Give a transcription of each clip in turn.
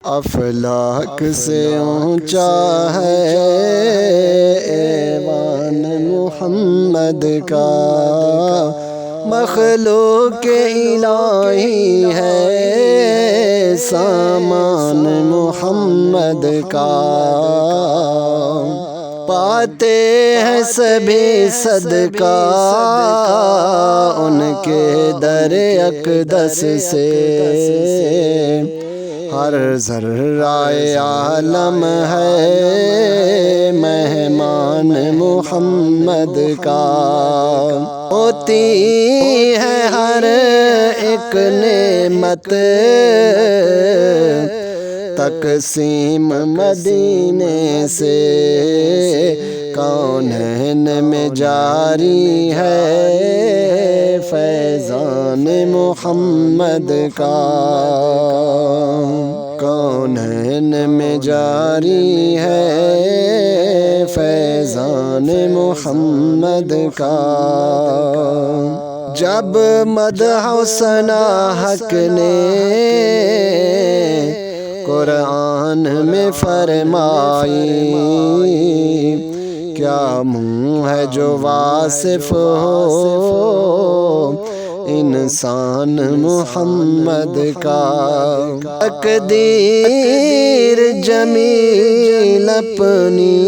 افلاک سے اونچا ہے ایوان محمد کا، مخلوق الہی ہے سامان محمد کا۔ پاتے ہیں سبھی صدقہ ان کے در اقدس سے، ہر ذرہ عالم ہے مہمان محمد کا۔ ہوتی ہے ہر ایک نعمت تقسیم مدینے سے، کونین میں جاری ہے فیضان محمد کا۔ کونین میں جاری ہے فیضان محمد کا۔ جب مدح و ثنا حق نے قرآن میں فرمائی، کیا منہ ہے جو واصف ہو انسان محمد کا۔ تقدیر جمیل اپنی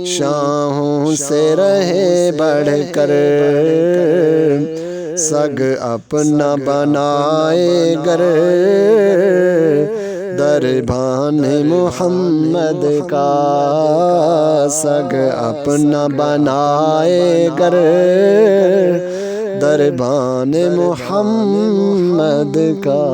شاہوں سے رہے بڑھ کر، سگ اپنا بنائے گر دربان محمد کا۔ سگ اپنا بنائے گر دربان محمد کا۔